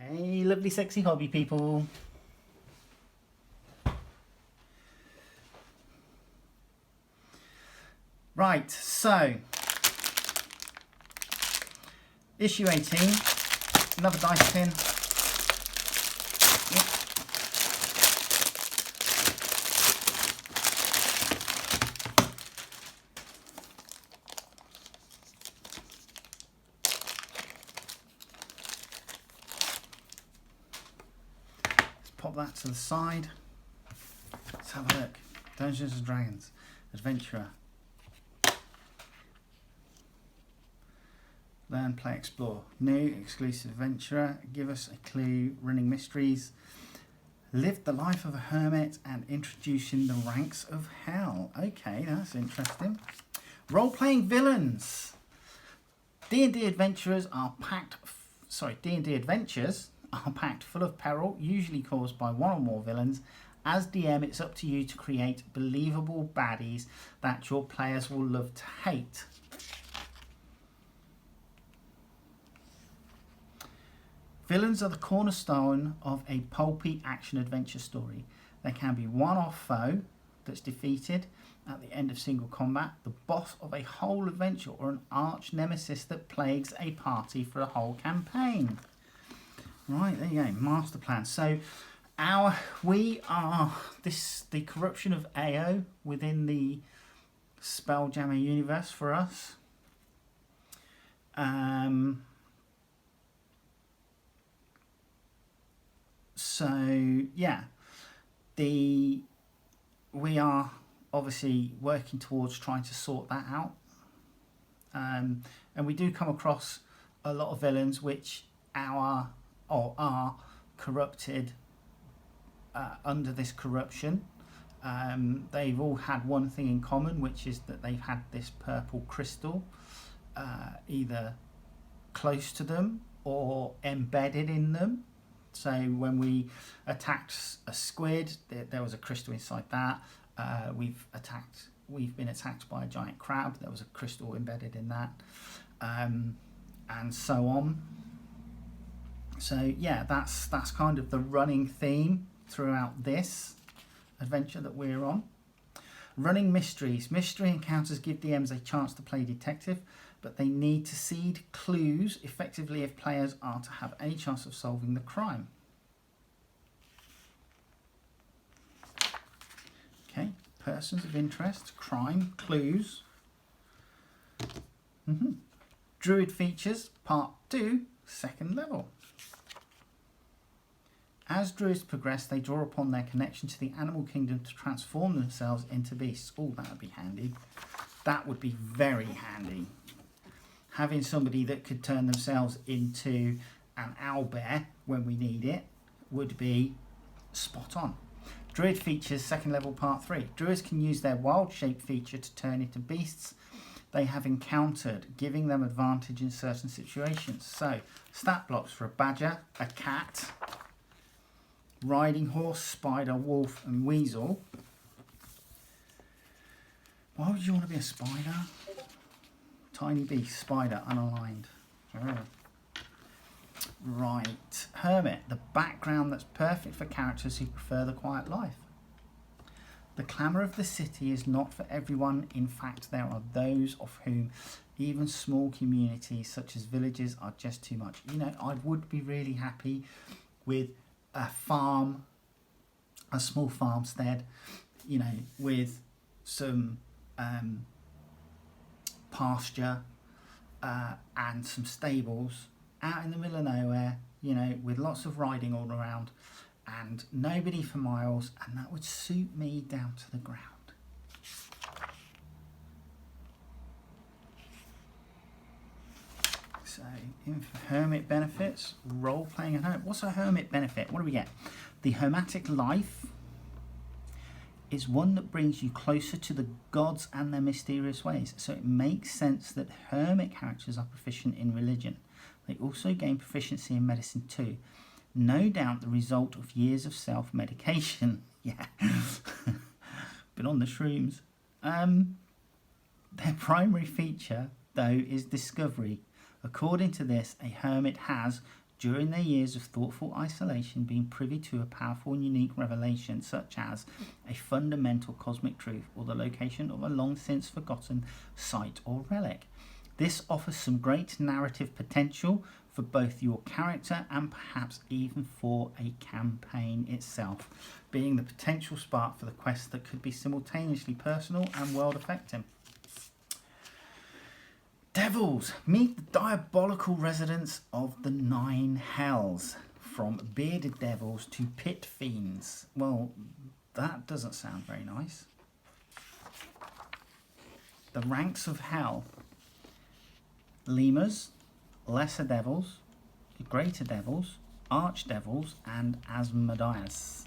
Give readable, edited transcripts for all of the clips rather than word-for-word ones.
Hey, lovely sexy hobby people. Right, so issue 18, another dice tin. Yep. Let's pop that to the side. Let's have a look. Dungeons and Dragons, Adventurer. Learn, play, explore. New exclusive adventurer. Give us a clue. Running mysteries. Live the life of a hermit and introducing the ranks of hell. Okay, that's interesting. Role-playing villains. D&D adventurers are packed. D&D adventures are packed full of peril, usually caused by one or more villains. As DM, it's up to you to create believable baddies that your players will love to hate. Villains are the cornerstone of a pulpy action-adventure story. They can be one-off foe that's defeated at the end of single combat, the boss of a whole adventure, or an arch-nemesis that plagues a party for a whole campaign. Right, there you go, master plan. So, the corruption of AO within the Spelljammer universe for us. So yeah, we are obviously working towards trying to sort that out, and we do come across a lot of villains which are corrupted under this corruption. They've all had one thing in common, which is that they've had this purple crystal either close to them or embedded in them. So when we attacked a squid, there was a crystal inside that. We've been attacked by a giant crab. There was a crystal embedded in that, and so on. So yeah, that's kind of the running theme throughout this adventure that we're on. Running mysteries. Mystery encounters give DMs a chance to play detective, but they need to seed clues effectively if players are to have any chance of solving the crime. Okay, persons of interest, crime, clues. Druid features, part 2, 2nd level. As druids progress, they draw upon their connection to the animal kingdom to transform themselves into beasts. Oh, that would be handy. That would be very handy. Having somebody that could turn themselves into an owlbear when we need it would be spot on. Druid features, 2nd level, part 3. Druids can use their wild shape feature to turn into beasts they have encountered, giving them advantage in certain situations. So, stat blocks for a badger, a cat, riding horse, spider, wolf and weasel. Why would you want to be a spider? Tiny beast, spider, unaligned. Oh. Right. Hermit, the background that's perfect for characters who prefer the quiet life. The clamour of the city is not for everyone. In fact, there are those of whom even small communities such as villages are just too much. You know, I would be really happy with a farm, a small farmstead, you know, with some pasture and some stables out in the middle of nowhere, you know, with lots of riding all around and nobody for miles, and that would suit me down to the ground. So, hermit benefits, role-playing at home. What's a hermit benefit? What do we get? The hermetic life is one that brings you closer to the gods and their mysterious ways. So it makes sense that hermit characters are proficient in religion. They also gain proficiency in medicine too. No doubt the result of years of self-medication. Yeah. Been on the shrooms. Their primary feature, though, is discovery. According to this, a hermit has during their years of thoughtful isolation, been privy to a powerful and unique revelation, such as a fundamental cosmic truth or the location of a long since forgotten site or relic. This offers some great narrative potential for both your character and perhaps even for a campaign itself, being the potential spark for the quest that could be simultaneously personal and world affecting. Devils, meet the diabolical residents of the Nine Hells, from bearded devils to pit fiends. Well, that doesn't sound very nice. The ranks of hell: lemurs, lesser devils, greater devils, archdevils, and Asmodeus.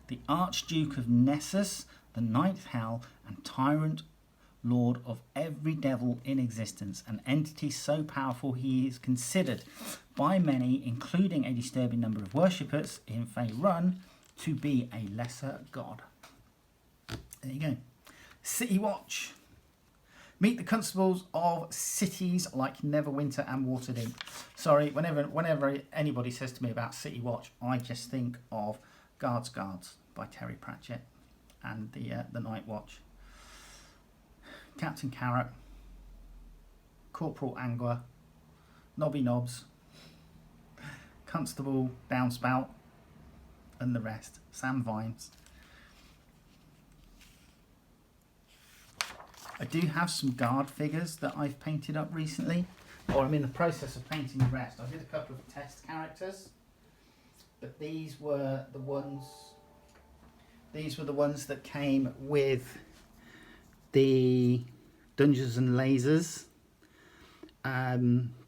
The Archduke of Nessus, the ninth hell, and tyrant lord of every devil in existence, an entity so powerful he is considered by many, including a disturbing number of worshippers in Faerun, to be a lesser god. There you go. City Watch. Meet the constables of cities like Neverwinter and Waterdeep. Sorry, whenever anybody says to me about City Watch, I just think of Guards by Terry Pratchett and the Night Watch. Captain Carrot, Corporal Angler, Nobby Knobs, Constable Downspout, and the rest. Sam Vines. I do have some guard figures that I've painted up recently, or I'm in the process of painting the rest. I did a couple of test characters, but these were the ones that came with the Dungeons and Lasers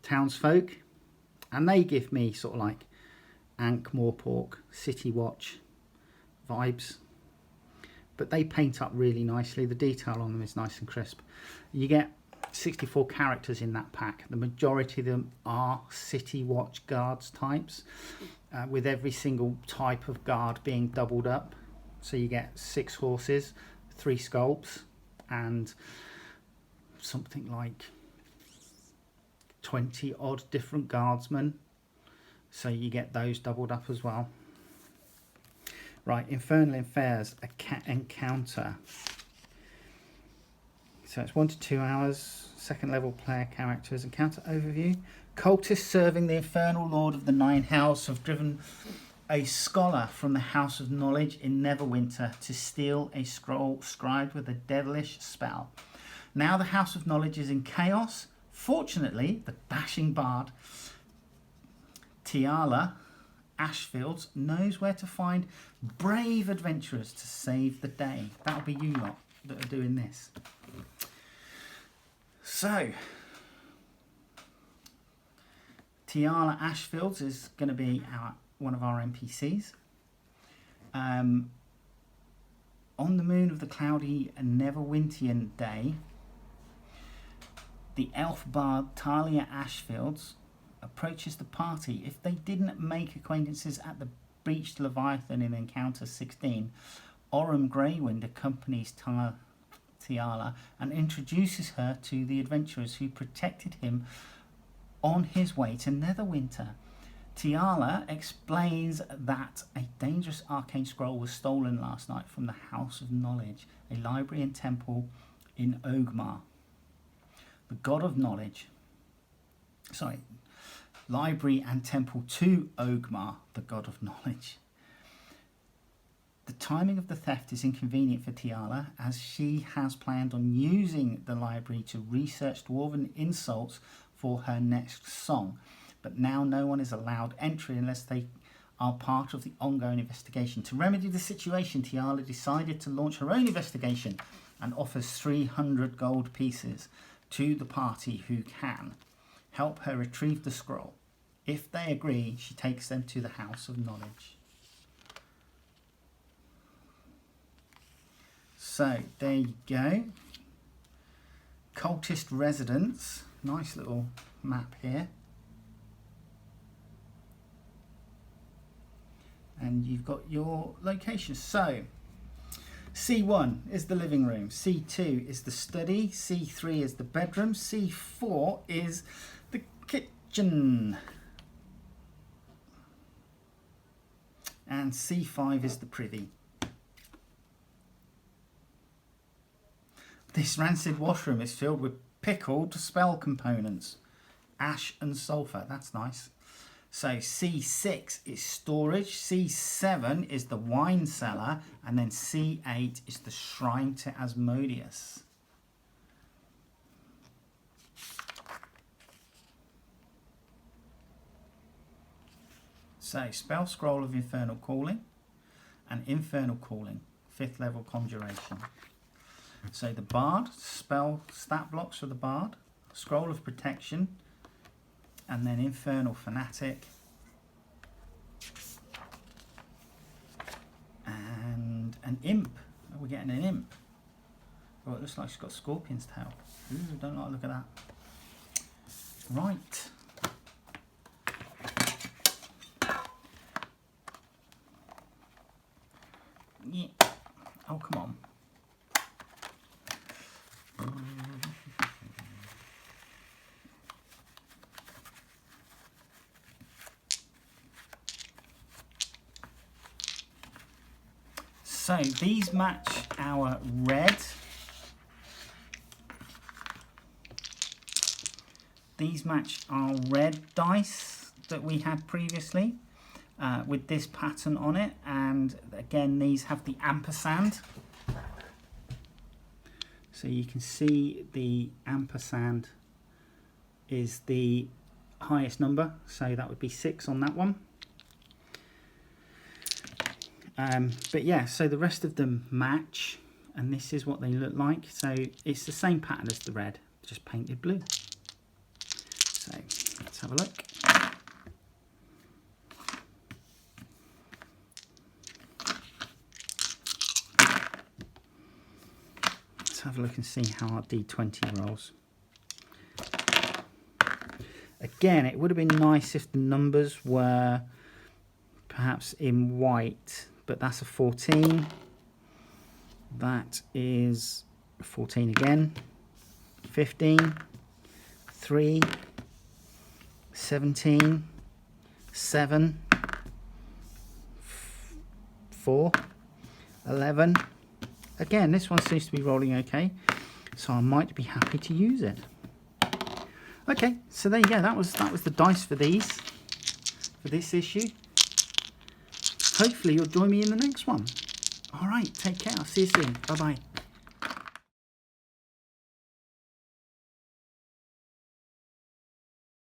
townsfolk, and they give me sort of like Ankh-Morpork, City Watch vibes, but they paint up really nicely. The detail on them is nice and crisp. You get 64 characters in that pack. The majority of them are City Watch guards types, with every single type of guard being doubled up. So you get 6 horses, 3 sculpts, and something like 20 odd different guardsmen. So you get those doubled up as well. Right, Infernal Affairs encounter. So it's 1 to 2 hours. Second level player characters. Encounter overview. Cultists serving the Infernal Lord of the Nine Hells have driven a scholar from the House of Knowledge in Neverwinter to steal a scroll scribed with a devilish spell. Now the House of Knowledge is in chaos. Fortunately, the dashing bard Tiala Ashfields knows where to find brave adventurers to save the day. That'll be you lot that are doing this. So, Tiala Ashfields is going to be one of our NPCs. On the moon of the cloudy Neverwintian day, the elf bard Talia Ashfields approaches the party. If they didn't make acquaintances at the Breached Leviathan in Encounter 16, Orem Greywind accompanies Tiala and introduces her to the adventurers who protected him on his way to Neverwinter. Tiala explains that a dangerous arcane scroll was stolen last night from the House of Knowledge, a library and temple in Ogmar. The God of Knowledge. Library and temple to Ogmar, the God of Knowledge. The timing of the theft is inconvenient for Tiala, as she has planned on using the library to research dwarven insults for her next song. But now no one is allowed entry unless they are part of the ongoing investigation. To remedy the situation, Tiala decided to launch her own investigation and offers 300 gold pieces to the party who can help her retrieve the scroll. If they agree, she takes them to the House of Knowledge. So, there you go. Cultist residence. Nice little map here. And you've got your locations. So, C1 is the living room. C2 is the study. C3 is the bedroom. C4 is kitchen. And C5 is the privy. This rancid washroom is filled with pickled spell components. Ash and sulphur. That's nice. So C6 is storage. C7 is the wine cellar. And then C8 is the shrine to Asmodeus. So spell scroll of infernal calling and infernal calling, 5th level conjuration. So the bard, spell stat blocks for the bard, scroll of protection, and then infernal fanatic, and an imp. Oh, we're getting an imp. Oh, it looks like she's got scorpion's tail. Ooh, don't like the look of that. Right. Yeah. Oh, come on. So these match our red. These match our red dice that we had previously. With this pattern on it, and again these have the ampersand, so you can see the ampersand is the highest number, so that would be 6 on that one. But yeah, so the rest of them match, and this is what they look like. So it's the same pattern as the red, just painted blue. So let's have a look. Have a look and see how our D20 rolls. Again, it would have been nice if the numbers were perhaps in white, but that's a 14. That is a 14 again. 15, 3, 17, 7, 4, 11. Again, this one seems to be rolling okay, so I might be happy to use it. Okay, so there you go. That was the dice for these, for this issue. Hopefully you'll join me in the next one. All right, take care. I'll see you soon. Bye-bye.